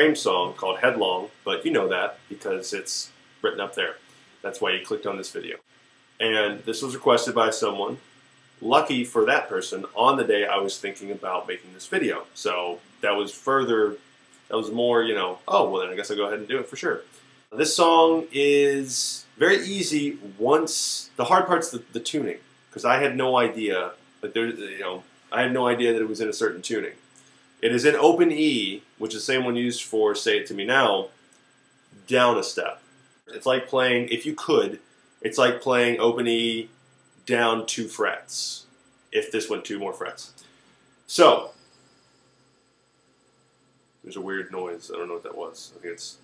Train song called Headlong, but you know that because it's written up there. That's why you clicked on this video. And this was requested by someone. Lucky for that person, on the day I was thinking about making this video. So that was more, you know, oh, well then I guess I'll go ahead and do it for sure. This song is very easy once, the hard part's the tuning, because I had no idea that I had no idea that it was in a certain tuning. It is in open E, which is the same one used for Say It To Me Now, down a step. It's like playing, if you could, it's like playing open E down 2 frets, if this went 2 more frets. So, there's a weird noise. I don't know what that was. I think it's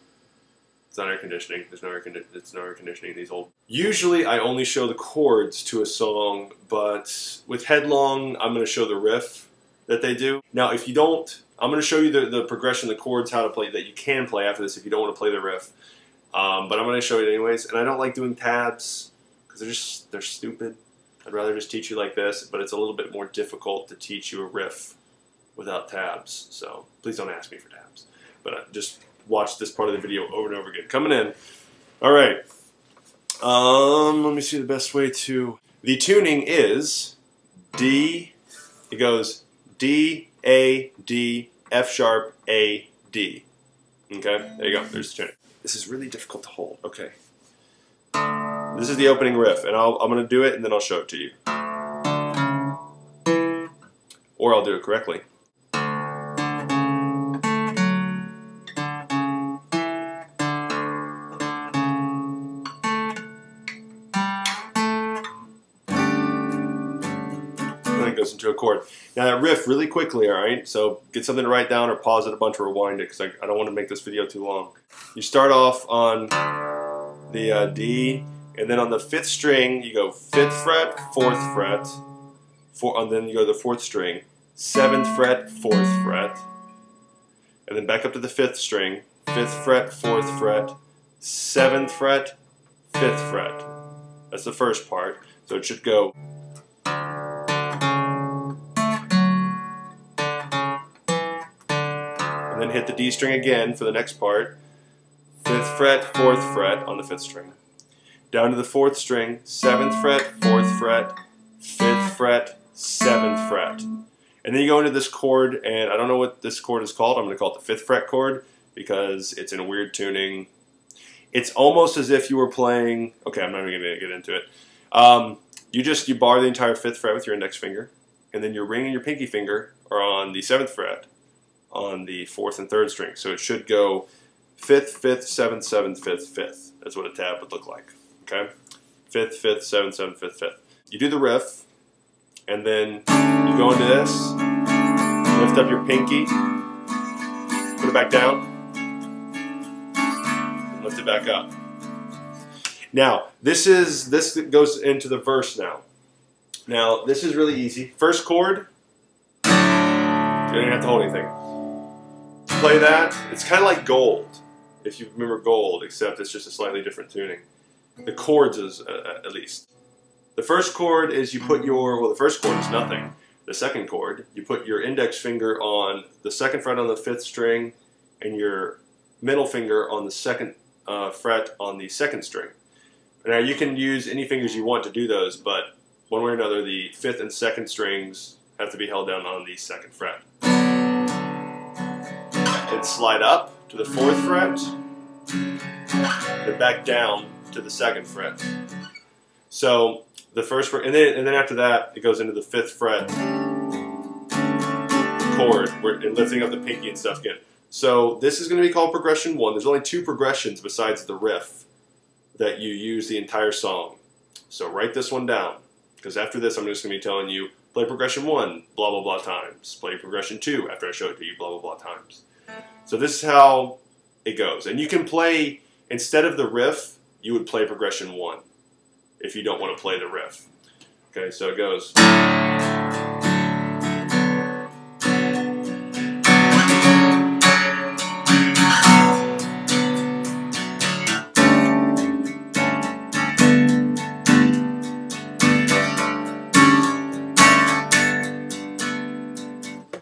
not air conditioning. There's no air conditioning. It's no air conditioning. These old. Usually, I only show the chords to a song, but with Headlong, I'm going to show the riff that they do. Now, if you don't, I'm going to show you the progression, the chords, how to play that you can play after this if you don't want to play the riff. But I'm going to show you anyways. And I don't like doing tabs because they're stupid. I'd rather just teach you like this, but it's a little bit more difficult to teach you a riff without tabs. So please don't ask me for tabs. But just watch this part of the video over and over again. Coming in. All right. Let me see the best way to... The tuning is D. It goes D, A, D, F sharp, A, D. Okay? There you go. There's the tuning. This is really difficult to hold. Okay. This is the opening riff, and I'm going to do it, and then I'll show it to you. Or I'll do it correctly. And then it goes into a chord. Now that riff really quickly, alright? So get something to write down or pause it a bunch or rewind it, because I don't want to make this video too long. You start off on the D, and then on the 5th string, you go 5th fret, 4th fret, and then you go to the 4th string, 7th fret, 4th fret, and then back up to the 5th string, 5th fret, 4th fret, 7th fret, 5th fret. That's the first part. So it should go. And then hit the D string again for the next part. 5th fret, 4th fret on the 5th string. Down to the 4th string, 7th fret, 4th fret, 5th fret, 7th fret. And then you go into this chord, and I don't know what this chord is called. I'm going to call it the 5th fret chord because it's in a weird tuning. It's almost as if you were playing, okay, I'm not even going to get into it. You bar the entire 5th fret with your index finger, and then your ring and your pinky finger are on the 7th fret on the 4th and 3rd string. So it should go 5th, 5th, 7th, 7th, 5th, 5th. That's what a tab would look like. Okay? 5th, 5th, 7th, 7th, 5th, 5th. You do the riff, and then you go into this, lift up your pinky, put it back down, and lift it back up. Now, this goes into the verse now. Now, this is really easy. First chord, you don't even have to hold anything. Play that. It's kind of like Gold, if you remember Gold, except it's just a slightly different tuning. The chords is, at least. The first chord is you put your, well, the first chord is nothing. The second chord, you put your index finger on the 2nd fret on the 5th string and your middle finger on the 2nd fret on the 2nd string. Now you can use any fingers you want to do those, but one way or another, the 5th and 2nd strings have to be held down on the 2nd fret. Then slide up to the 4th fret, then back down to the 2nd fret. So the first, and then after that, it goes into the 5th fret chord, and lifting up the pinky and stuff again. So this is going to be called progression 1. There's only 2 progressions besides the riff that you use the entire song. So write this one down, because after this, I'm just going to be telling you play progression 1, blah blah blah times. Play progression 2 after I show it to you, blah blah blah times. So this is how it goes, and you can play instead of the riff. You would play progression 1 if you don't want to play the riff. Okay, so it goes.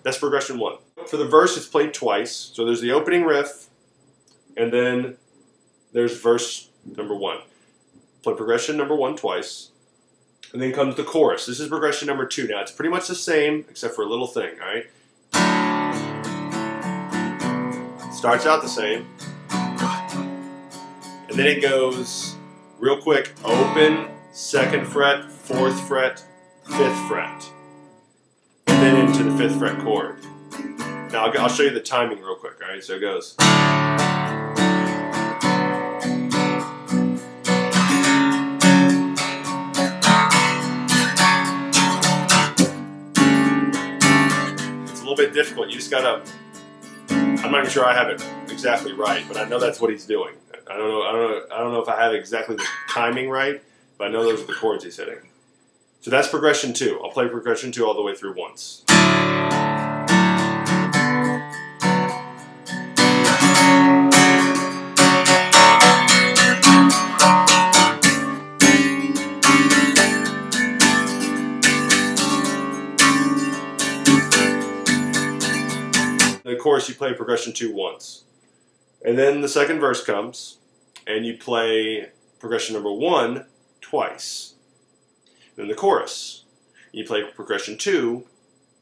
That's progression 1. For the verse, it's played twice. So there's the opening riff, and then there's verse number 1. Play progression number 1 twice. And then comes the chorus. This is progression number 2. Now, it's pretty much the same, except for a little thing, all right? Starts out the same. And then it goes real quick. Open, 2nd fret, 4th fret, 5th fret. And then into the 5th fret chord. Now, I'll show you the timing real quick, all right? So it goes. It's a little bit difficult. You just gotta. I'm not even sure I have it exactly right, but I know that's what he's doing. I don't know if I have exactly the timing right, but I know those are the chords he's hitting. So that's progression 2. I'll play progression 2 all the way through once. Of course, you play progression 2 once. And then the second verse comes, and you play progression number 1 twice. Then the chorus. You play progression 2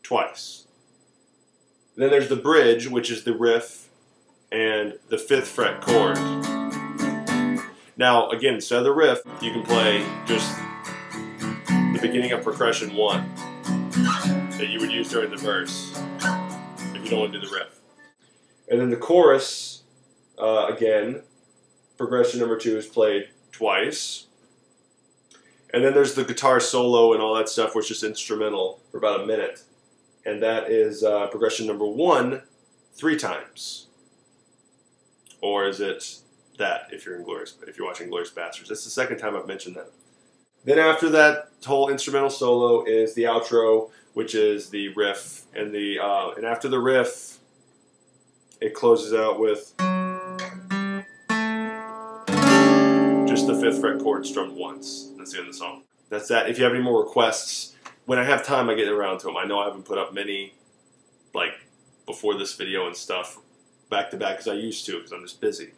twice. Then there's the bridge, which is the riff and the 5th fret chord. Now, again, instead of the riff, you can play just the beginning of progression 1 that you would use during the verse if you don't want to do the riff. And then the chorus, again, progression number 2 is played twice. And then there's the guitar solo and all that stuff, which is instrumental for about a minute. And that is progression number 1 3 times. Or is it that if you're watching Glorious Bastards? That's the second time I've mentioned that. Then after that whole instrumental solo is the outro, which is the riff, and after the riff, it closes out with just the 5th fret chord strummed once. That's the end of the song. That's that. If you have any more requests, when I have time, I get around to them. I know I haven't put up many, like, before this video and stuff, back to back as I used to, because I'm just busy.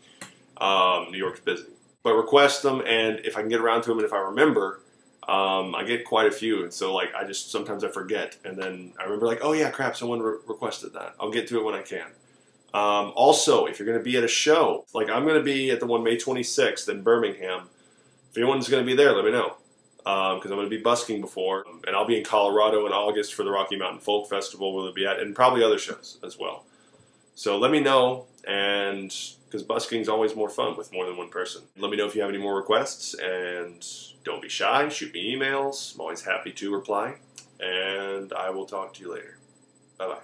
New York's busy. But request them, and if I can get around to them, and if I remember, I get quite a few, and so like sometimes I forget, and then I remember like, oh yeah, crap, someone requested that. I'll get to it when I can. Also, if you're going to be at a show, like I'm going to be at the one May 26th in Birmingham. If anyone's going to be there, let me know, because I'm going to be busking before, and I'll be in Colorado in August for the Rocky Mountain Folk Festival, where they'll be at, and probably other shows as well. So let me know, and because busking's always more fun with more than one person. Let me know if you have any more requests, and don't be shy. Shoot me emails. I'm always happy to reply, and I will talk to you later. Bye-bye.